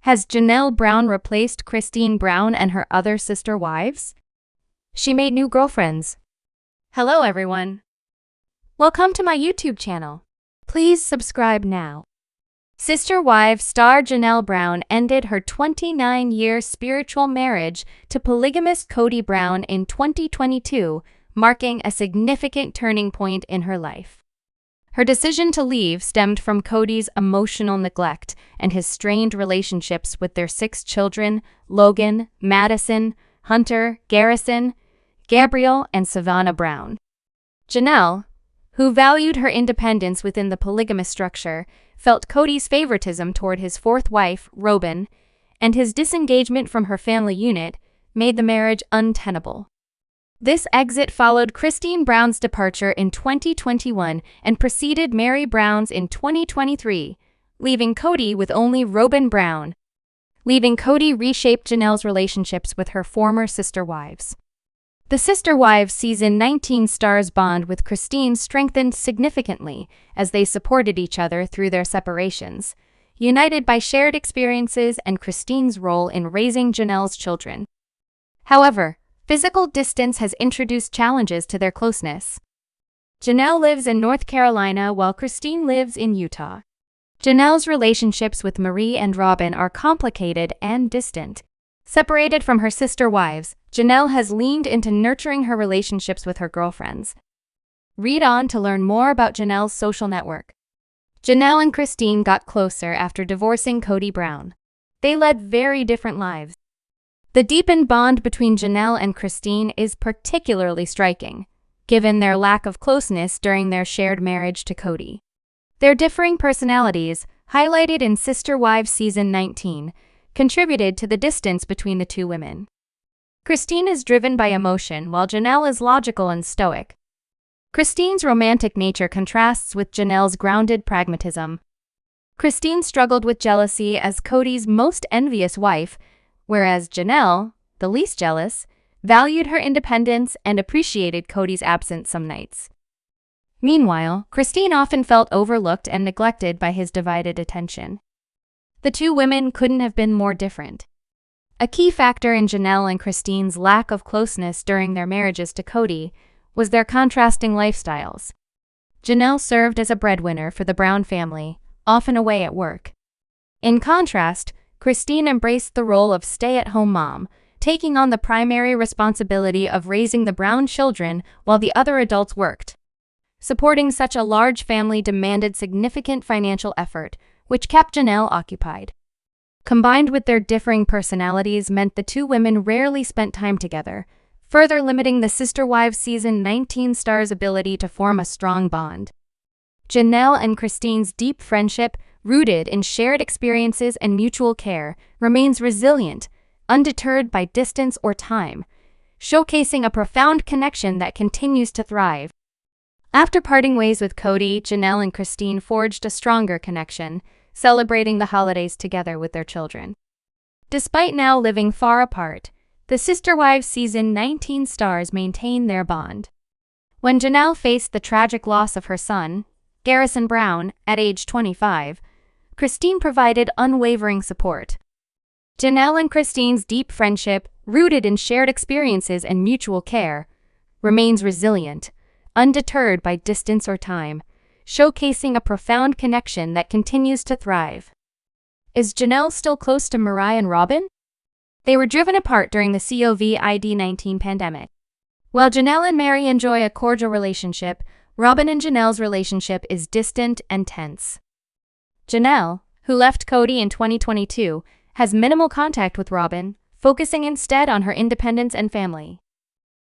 Has Janelle Brown replaced Christine Brown and her other sister wives? She made new girlfriends. Hello everyone. Welcome to my YouTube channel. Please subscribe now. Sister Wives star Janelle Brown ended her 29-year spiritual marriage to polygamist Kody Brown in 2022, marking a significant turning point in her life. Her decision to leave stemmed from Kody's emotional neglect and his strained relationships with their 6 children, Logan, Madison, Hunter, Garrison, Gabriel, and Savannah Brown. Janelle, who valued her independence within the polygamous structure, felt Kody's favoritism toward his 4th wife, Robin, and his disengagement from her family unit made the marriage untenable. This exit followed Christine Brown's departure in 2021 and preceded Mary Brown's in 2023, leaving Kody with only Robin Brown. Leaving Kody reshaped Janelle's relationships with her former sister wives. The Sister Wives Season 19 stars' bond with Christine strengthened significantly as they supported each other through their separations, united by shared experiences and Christine's role in raising Janelle's children. However, physical distance has introduced challenges to their closeness. Janelle lives in North Carolina while Christine lives in Utah. Janelle's relationships with Marie and Robin are complicated and distant. Separated from her sister wives, Janelle has leaned into nurturing her relationships with her girlfriends. Read on to learn more about Janelle's social network. Janelle and Christine got closer after divorcing Kody Brown. They led very different lives. The deepened bond between Janelle and Christine is particularly striking, given their lack of closeness during their shared marriage to Kody. Their differing personalities, highlighted in Sister Wives Season 19, contributed to the distance between the two women. Christine is driven by emotion while Janelle is logical and stoic. Christine's romantic nature contrasts with Janelle's grounded pragmatism. Christine struggled with jealousy as Kody's most envious wife, whereas Janelle, the least jealous, valued her independence and appreciated Kody's absence some nights. Meanwhile, Christine often felt overlooked and neglected by his divided attention. The two women couldn't have been more different. A key factor in Janelle and Christine's lack of closeness during their marriages to Kody was their contrasting lifestyles. Janelle served as a breadwinner for the Brown family, often away at work. In contrast, Christine embraced the role of stay-at-home mom, taking on the primary responsibility of raising the Brown children while the other adults worked. Supporting such a large family demanded significant financial effort, which kept Janelle occupied. Combined with their differing personalities meant the two women rarely spent time together, further limiting the Sister Wives Season 19 stars' ability to form a strong bond. Janelle and Christine's deep friendship, rooted in shared experiences and mutual care, remains resilient, undeterred by distance or time, showcasing a profound connection that continues to thrive. After parting ways with Kody, Janelle and Christine forged a stronger connection, celebrating the holidays together with their children. Despite now living far apart, the Sister Wives Season 19 stars maintain their bond. When Janelle faced the tragic loss of her son, Garrison Brown, at age 25, Christine provided unwavering support. Janelle and Christine's deep friendship, rooted in shared experiences and mutual care, remains resilient, undeterred by distance or time, showcasing a profound connection that continues to thrive. Is Janelle still close to Marie and Robin? They were driven apart during the COVID-19 pandemic. While Janelle and Mary enjoy a cordial relationship, Robin and Janelle's relationship is distant and tense. Janelle, who left Kody in 2022, has minimal contact with Robin, focusing instead on her independence and family.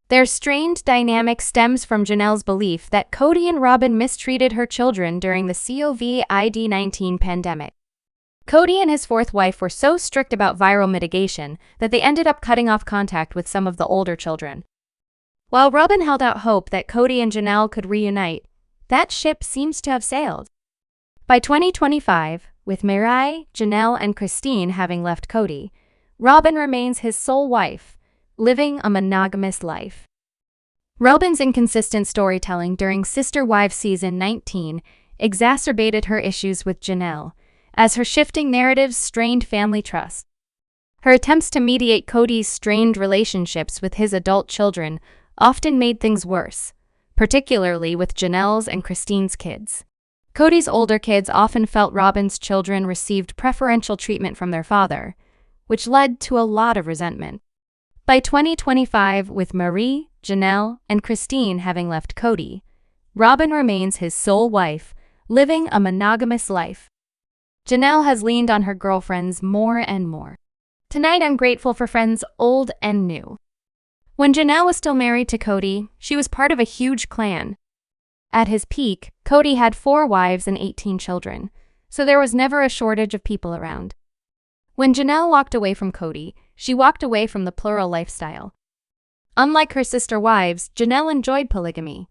Their strained dynamic stems from Janelle's belief that Kody and Robin mistreated her children during the COVID-19 pandemic. Kody and his 4th wife were so strict about viral mitigation that they ended up cutting off contact with some of the older children. While Robin held out hope that Kody and Janelle could reunite, that ship seems to have sailed. By 2025, with Mary, Janelle, and Christine having left Kody, Robin remains his sole wife, living a monogamous life. Robin's inconsistent storytelling during Sister Wives Season 19 exacerbated her issues with Janelle, as her shifting narratives strained family trust. Her attempts to mediate Kody's strained relationships with his adult children often made things worse, particularly with Janelle's and Christine's kids. Kody's older kids often felt Robyn's children received preferential treatment from their father, which led to a lot of resentment. By 2025, with Marie, Janelle, and Christine having left Kody, Robyn remains his sole wife, living a monogamous life. Janelle has leaned on her girlfriends more and more. Tonight I'm grateful for friends old and new. When Janelle was still married to Kody, she was part of a huge clan. At his peak, Kody had 4 wives and 18 children, so there was never a shortage of people around. When Janelle walked away from Kody, she walked away from the plural lifestyle. Unlike her sister wives, Janelle enjoyed polygamy.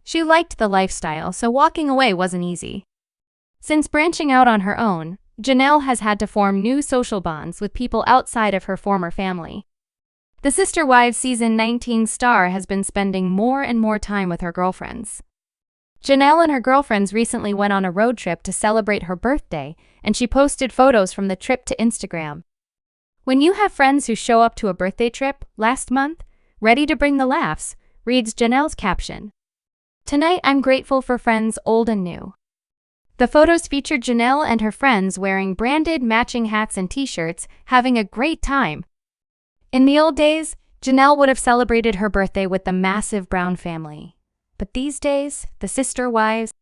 She liked the lifestyle, so walking away wasn't easy. Since branching out on her own, Janelle has had to form new social bonds with people outside of her former family. The Sister Wives Season 19 star has been spending more and more time with her girlfriends. Janelle and her girlfriends recently went on a road trip to celebrate her birthday, and she posted photos from the trip to Instagram. When you have friends who show up to a birthday trip last month, ready to bring the laughs, reads Janelle's caption. Tonight I'm grateful for friends old and new. The photos featured Janelle and her friends wearing branded matching hats and t-shirts, having a great time. In the old days, Janelle would have celebrated her birthday with the massive Brown family. But these days, the Sister Wives